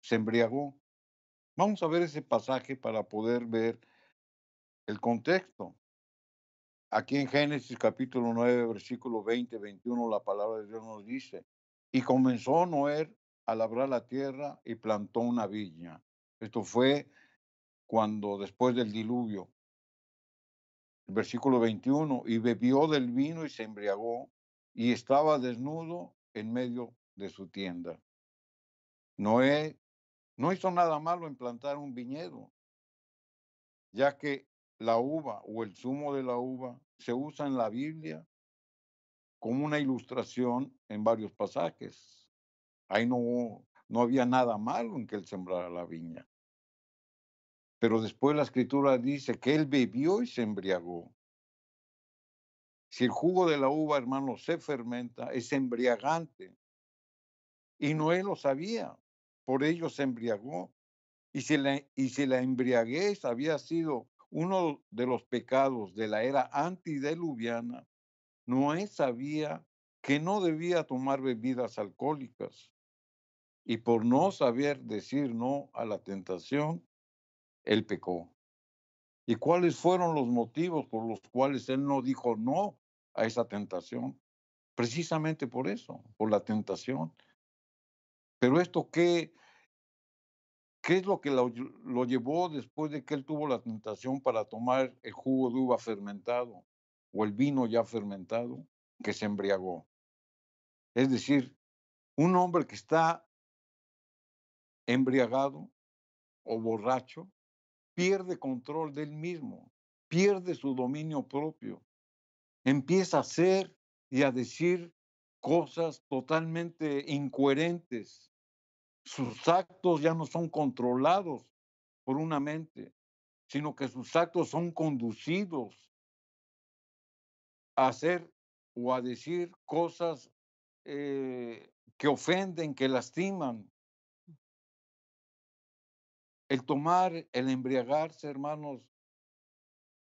se embriagó. Vamos a ver ese pasaje para poder ver el contexto. Aquí en Génesis capítulo 9, versículo 20, 21, la palabra de Dios nos dice, y comenzó Noé a labrar la tierra y plantó una viña. Esto fue cuando después del diluvio, el versículo 21, y bebió del vino y se embriagó y estaba desnudo en medio de su tienda. Noé no hizo nada malo en plantar un viñedo, ya que la uva o el zumo de la uva se usa en la Biblia como una ilustración en varios pasajes. Ahí no había nada malo en que él sembrara la viña. Pero después la escritura dice que él bebió y se embriagó. Si el jugo de la uva, hermano, se fermenta, es embriagante. Y Noé lo sabía, por ello se embriagó. Y si la embriaguez había sido uno de los pecados de la era antediluviana, Noé sabía que no debía tomar bebidas alcohólicas. Y por no saber decir no a la tentación, él pecó. ¿Y cuáles fueron los motivos por los cuales él no dijo no a esa tentación? Precisamente por eso, por la tentación. Pero esto, ¿qué es lo que lo llevó después de que él tuvo la tentación para tomar el jugo de uva fermentado o el vino ya fermentado? Que se embriagó. Es decir, un hombre que está embriagado o borracho pierde control de él mismo, pierde su dominio propio, empieza a hacer y a decir cosas totalmente incoherentes. Sus actos ya no son controlados por una mente, sino que sus actos son conducidos a hacer o a decir cosas que ofenden, que lastiman. El tomar, el embriagarse, hermanos,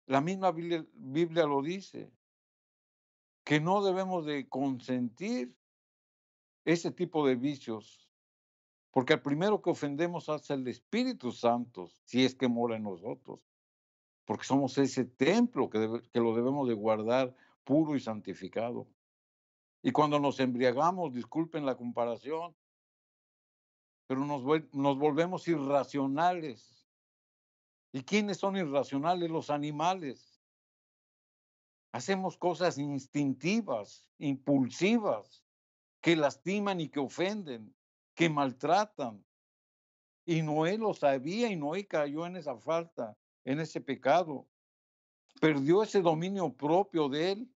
la misma Biblia lo dice, que no debemos de consentir ese tipo de vicios, porque el primero que ofendemos es el Espíritu Santo, si es que mora en nosotros, porque somos ese templo que lo debemos de guardar puro y santificado. Y cuando nos embriagamos, disculpen la comparación, pero nos volvemos irracionales. ¿Y quiénes son irracionales? Los animales. Hacemos cosas instintivas, impulsivas, que lastiman y que ofenden, que maltratan. Y Noé lo sabía y Noé cayó en esa falta, en ese pecado. Perdió ese dominio propio de él.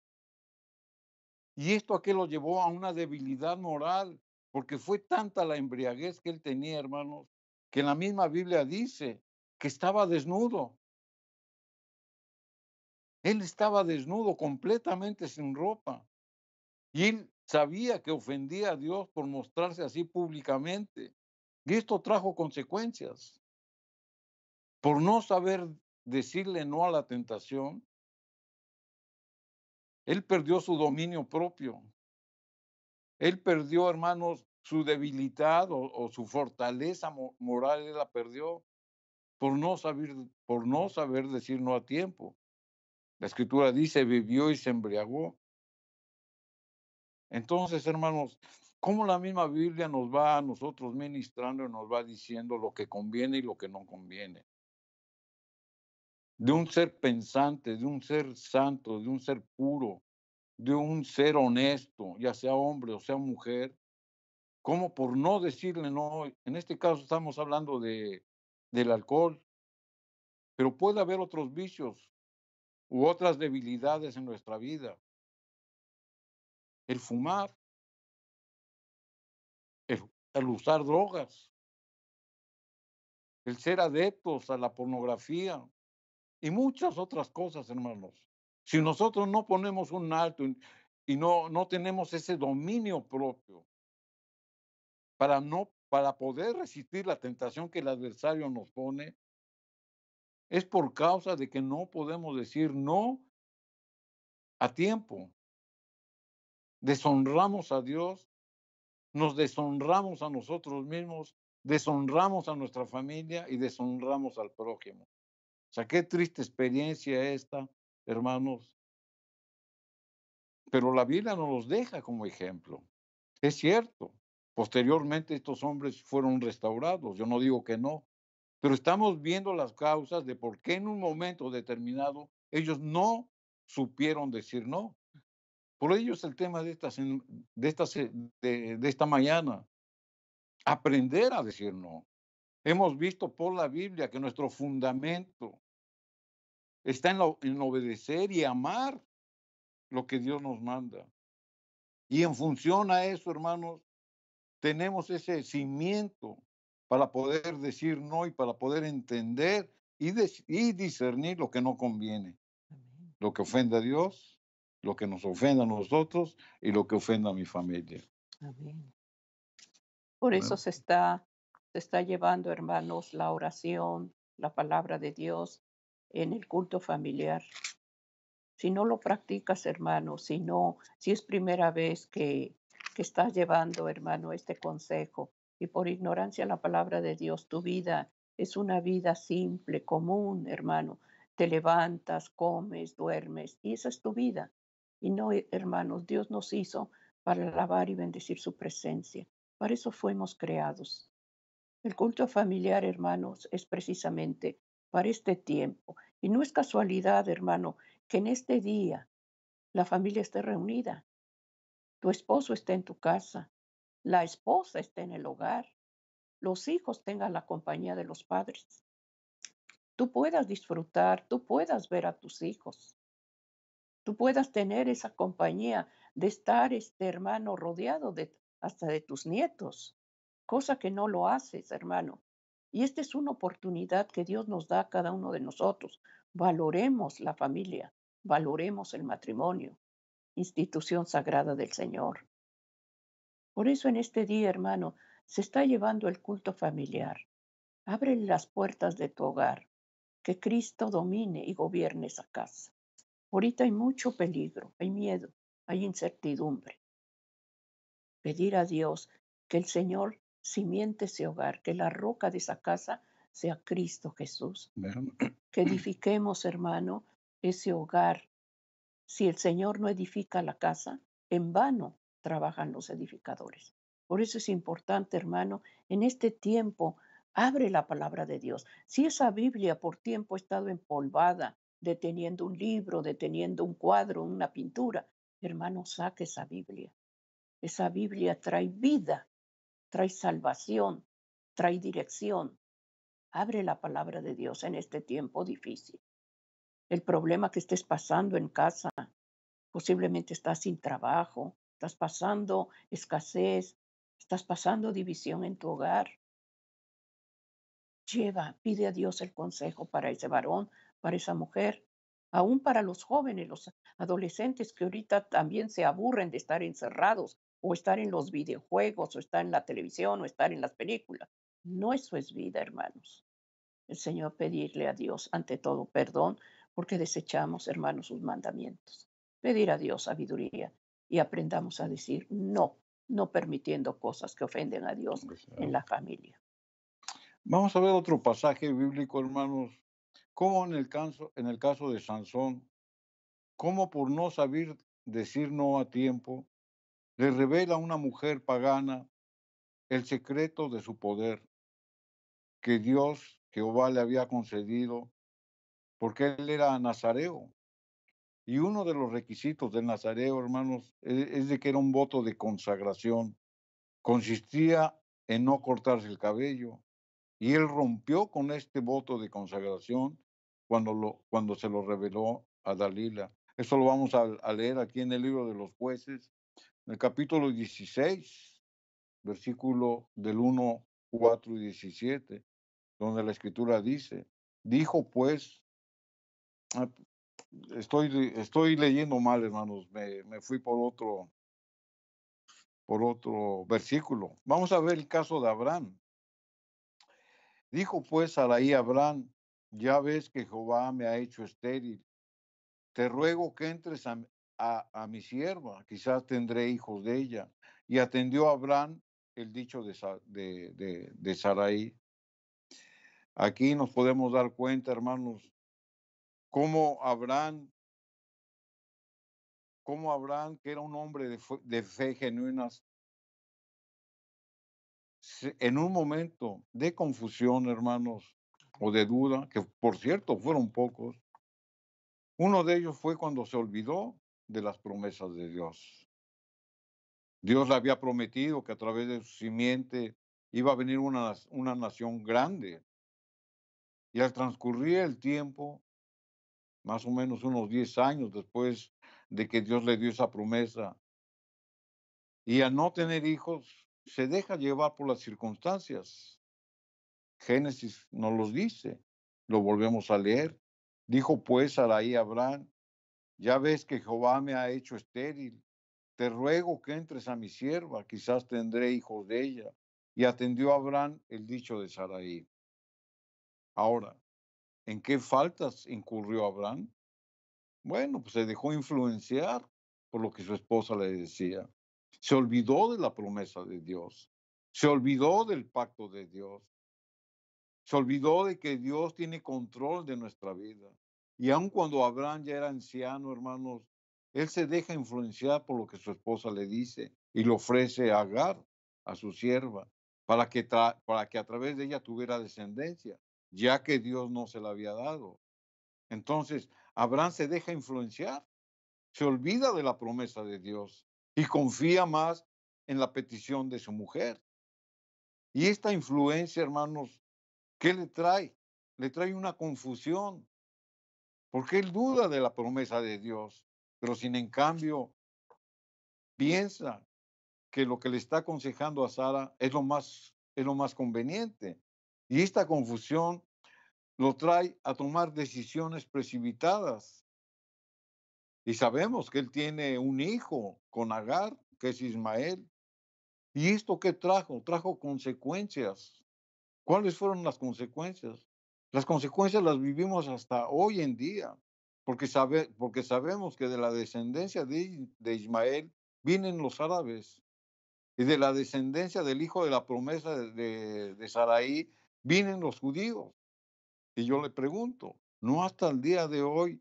¿Y esto a qué lo llevó? A una debilidad moral, porque fue tanta la embriaguez que él tenía, hermanos, que la misma Biblia dice que estaba desnudo. Él estaba desnudo, completamente sin ropa. Y él sabía que ofendía a Dios por mostrarse así públicamente. Y esto trajo consecuencias. Por no saber decirle no a la tentación, él perdió su dominio propio. Él perdió, hermanos, su debilidad o su fortaleza moral, él la perdió por no saber decir no a tiempo. La escritura dice, vivió y se embriagó. Entonces, hermanos, cómo la misma Biblia nos va a nosotros ministrando y nos va diciendo lo que conviene y lo que no conviene. De un ser pensante, de un ser santo, de un ser puro, de un ser honesto, ya sea hombre o sea mujer, como por no decirle no, en este caso estamos hablando del alcohol, pero puede haber otros vicios u otras debilidades en nuestra vida. El fumar, el usar drogas, el ser adeptos a la pornografía y muchas otras cosas, hermanos. Si nosotros no ponemos un alto y no tenemos ese dominio propio para poder resistir la tentación que el adversario nos pone, es por causa de que no podemos decir no a tiempo. Deshonramos a Dios, nos deshonramos a nosotros mismos, deshonramos a nuestra familia y deshonramos al prójimo. O sea, qué triste experiencia esta, hermanos, pero la Biblia nos los deja como ejemplo. Es cierto, posteriormente estos hombres fueron restaurados, yo no digo que no, pero estamos viendo las causas de por qué en un momento determinado ellos no supieron decir no. Por ello es el tema de esta mañana, aprender a decir no. Hemos visto por la Biblia que nuestro fundamento está en obedecer y amar lo que Dios nos manda. Y en función a eso, hermanos, tenemos ese cimiento para poder decir no y para poder entender y discernir lo que no conviene, Amén. lo que ofende a Dios, lo que nos ofende a nosotros y lo que ofende a mi familia. Amén. Por eso Bueno, se está llevando, hermanos, la oración, la palabra de Dios en el culto familiar. Si no lo practicas, hermano, si es primera vez que estás llevando, hermano, este consejo y por ignorancia la palabra de Dios, tu vida es una vida simple, común, hermano. Te levantas, comes, duermes y esa es tu vida. Y no, hermanos, Dios nos hizo para alabar y bendecir su presencia. Para eso fuimos creados. El culto familiar, hermanos, es precisamente para este tiempo. Y no es casualidad, hermano, que en este día la familia esté reunida. Tu esposo esté en tu casa, la esposa esté en el hogar, los hijos tengan la compañía de los padres. Tú puedas disfrutar, tú puedas ver a tus hijos, tú puedas tener esa compañía de estar, este hermano, rodeado hasta de tus nietos, cosa que no lo haces, hermano. Y esta es una oportunidad que Dios nos da a cada uno de nosotros. Valoremos la familia, valoremos el matrimonio, institución sagrada del Señor. Por eso en este día, hermano, se está llevando el culto familiar. Abre las puertas de tu hogar, que Cristo domine y gobierne esa casa. Ahorita hay mucho peligro, hay miedo, hay incertidumbre. Pedir a Dios que el Señor cimiente ese hogar, que la roca de esa casa sea Cristo Jesús. bueno, Que edifiquemos, hermano, ese hogar. Si el Señor no edifica la casa, en vano trabajan los edificadores. Por eso es importante, hermano, en este tiempo, abre la palabra de Dios. Si esa Biblia por tiempo ha estado empolvada, deteniendo un libro, deteniendo un cuadro, una pintura, hermano, saque esa Biblia. Esa Biblia trae vida, trae salvación, trae dirección. Abre la palabra de Dios en este tiempo difícil. El problema que estés pasando en casa, posiblemente estás sin trabajo, estás pasando escasez, estás pasando división en tu hogar. Pide a Dios el consejo para ese varón, para esa mujer, aún para los jóvenes, los adolescentes que ahorita también se aburren de estar encerrados o estar en los videojuegos o estar en la televisión o estar en las películas. No, eso es vida, hermanos. El Señor pedirle a Dios ante todo perdón porque desechamos, hermanos, sus mandamientos. Pedir a Dios sabiduría y aprendamos a decir no, no permitiendo cosas que ofenden a Dios en la familia. vamos a ver otro pasaje bíblico, hermanos. Como en el caso de Sansón, cómo por no saber decir no a tiempo, le revela a una mujer pagana el secreto de su poder que Dios, Jehová, le había concedido, porque él era nazareo. Y uno de los requisitos del nazareo, hermanos, es de que era un voto de consagración. Consistía en no cortarse el cabello. Y él rompió con este voto de consagración cuando se lo reveló a Dalila. Eso lo vamos a leer aquí en el libro de los jueces, en el capítulo 16, versículo del 1, 4 y 17. donde la escritura dice, dijo pues, ah, estoy leyendo mal, hermanos, me fui por otro versículo. Vamos a ver el caso de Abraham. Dijo pues Sarai a Abraham, ya ves que Jehová me ha hecho estéril. Te ruego que entres a mi sierva, quizás tendré hijos de ella. Y atendió a Abraham el dicho de Sarai. Aquí nos podemos dar cuenta, hermanos, cómo Abraham, que era un hombre de fe genuina, en un momento de confusión, hermanos, o de duda, que por cierto fueron pocos, uno de ellos fue cuando se olvidó de las promesas de Dios. Dios le había prometido que a través de su simiente iba a venir una nación grande. Y al transcurrir el tiempo, más o menos unos 10 años después de que Dios le dio esa promesa, y al no tener hijos, se deja llevar por las circunstancias. Génesis nos los dice, lo volvemos a leer. Dijo pues Sarai a Abraham, ya ves que Jehová me ha hecho estéril. Te ruego que entres a mi sierva, quizás tendré hijos de ella. Y atendió a Abraham el dicho de Sarai. Ahora, ¿en qué faltas incurrió Abraham? Bueno, pues se dejó influenciar por lo que su esposa le decía. Se olvidó de la promesa de Dios. Se olvidó del pacto de Dios. Se olvidó de que Dios tiene control de nuestra vida. Y aun cuando Abraham ya era anciano, hermanos, él se deja influenciar por lo que su esposa le dice y le ofrece a Agar, a su sierva, para que a través de ella tuviera descendencia, ya que Dios no se la había dado. Entonces, Abraham se deja influenciar, se olvida de la promesa de Dios y confía más en la petición de su mujer. Y esta influencia, hermanos, ¿qué le trae? Le trae una confusión, porque él duda de la promesa de Dios, pero sin en cambio piensa que lo que le está aconsejando a Sara es lo más conveniente. Y esta confusión lo trae a tomar decisiones precipitadas. Y sabemos que él tiene un hijo con Agar, que es Ismael. ¿Y esto qué trajo? Trajo consecuencias. ¿Cuáles fueron las consecuencias? Las consecuencias las vivimos hasta hoy en día, porque sabemos que de la descendencia de Ismael vienen los árabes, y de la descendencia del hijo de la promesa de Sarai vienen los judíos. Y yo le pregunto, ¿no hasta el día de hoy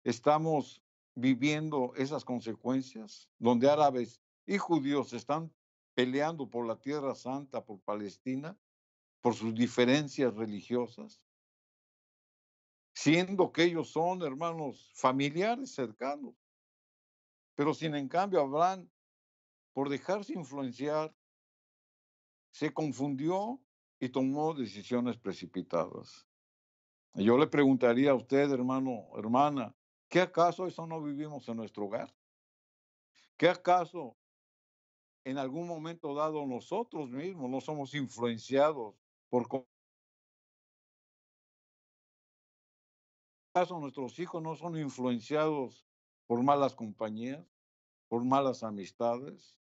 estamos viviendo esas consecuencias, donde árabes y judíos están peleando por la Tierra Santa, por Palestina, por sus diferencias religiosas, siendo que ellos son hermanos familiares cercanos? Pero sin en cambio Abraham, por dejarse influenciar, se confundió y tomó decisiones precipitadas. Y yo le preguntaría a usted, hermano, hermana, ¿qué acaso eso no vivimos en nuestro hogar? ¿Qué acaso en algún momento dado nosotros mismos no somos influenciados por acaso nuestros hijos no son influenciados por malas compañías, por malas amistades,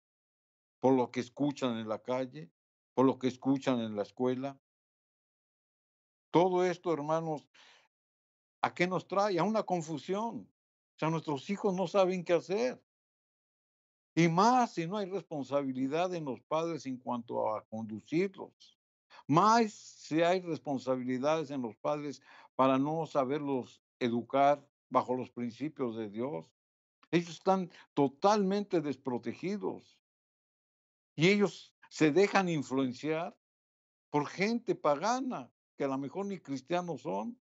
por lo que escuchan en la calle, por lo que escuchan en la escuela? Todo esto, hermanos, ¿a qué nos trae? A una confusión. O sea, nuestros hijos no saben qué hacer. Y más si no hay responsabilidad en los padres en cuanto a conducirlos. Más si hay responsabilidades en los padres para no saberlos educar bajo los principios de Dios. Ellos están totalmente desprotegidos y ellos se dejan influenciar por gente pagana que a lo mejor ni cristianos son.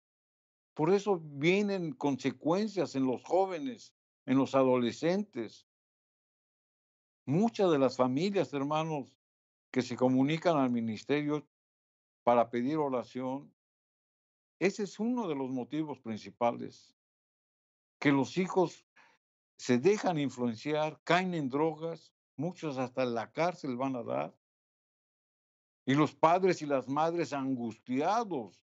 Por eso vienen consecuencias en los jóvenes, en los adolescentes. Muchas de las familias, hermanos, que se comunican al ministerio para pedir oración, ese es uno de los motivos principales, que los hijos se dejan influenciar, caen en drogas, muchos hasta en la cárcel van a dar, Y los padres y las madres angustiados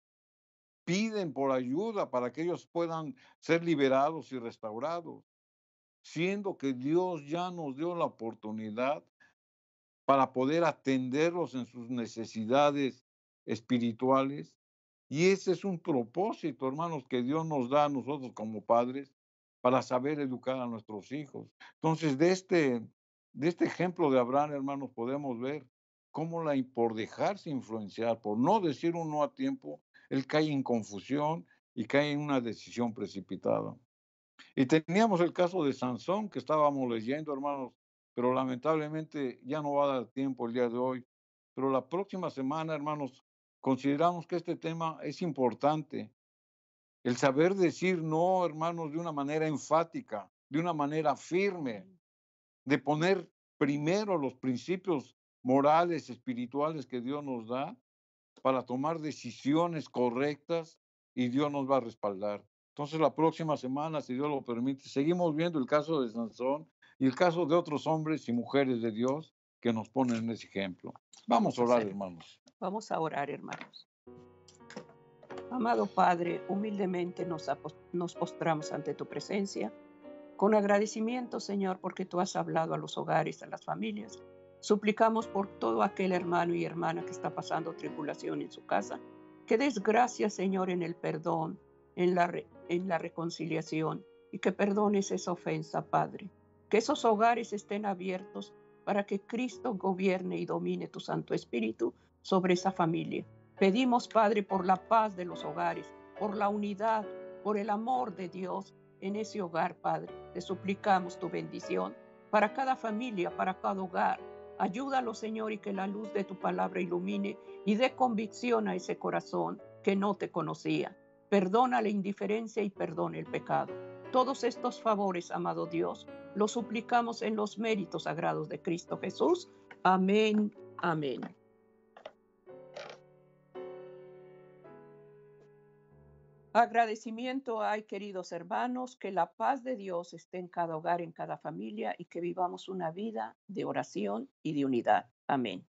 piden por ayuda para que ellos puedan ser liberados y restaurados, siendo que Dios ya nos dio la oportunidad para poder atenderlos en sus necesidades espirituales. Y ese es un propósito, hermanos, que Dios nos da a nosotros como padres para saber educar a nuestros hijos. Entonces, de este ejemplo de Abraham, hermanos, podemos ver cómo por dejarse influenciar, por no decir un no a tiempo, él cae en confusión y cae en una decisión precipitada. Y teníamos el caso de Sansón que estábamos leyendo, hermanos, pero lamentablemente ya no va a dar tiempo el día de hoy. Pero la próxima semana, hermanos, consideramos que este tema es importante. El saber decir no, hermanos, de una manera enfática, de una manera firme, de poner primero los principios morales, espirituales que Dios nos da para tomar decisiones correctas y Dios nos va a respaldar. Entonces la próxima semana, si Dios lo permite, seguimos viendo el caso de Sansón y el caso de otros hombres y mujeres de Dios que nos ponen ese ejemplo. Vamos a orar, hermanos. Vamos a orar, hermanos. Amado Padre, humildemente nos postramos ante tu presencia, con agradecimiento, Señor, porque tú has hablado a los hogares, a las familias. Suplicamos por todo aquel hermano y hermana que está pasando tribulación en su casa, que des gracias, Señor, en el perdón, en la reconciliación, y que perdones esa ofensa, Padre. Que esos hogares estén abiertos para que Cristo gobierne y domine tu Santo Espíritu sobre esa familia. Pedimos, Padre, por la paz de los hogares, por la unidad, por el amor de Dios en ese hogar, Padre. Te suplicamos tu bendición para cada familia, para cada hogar. Ayúdalo, Señor, y que la luz de tu palabra ilumine y dé convicción a ese corazón que no te conocía. Perdona la indiferencia y perdona el pecado. Todos estos favores, amado Dios, los suplicamos en los méritos sagrados de Cristo Jesús. Amén, amén. Agradecimiento hay, queridos hermanos, que la paz de Dios esté en cada hogar, en cada familia y que vivamos una vida de oración y de unidad. Amén.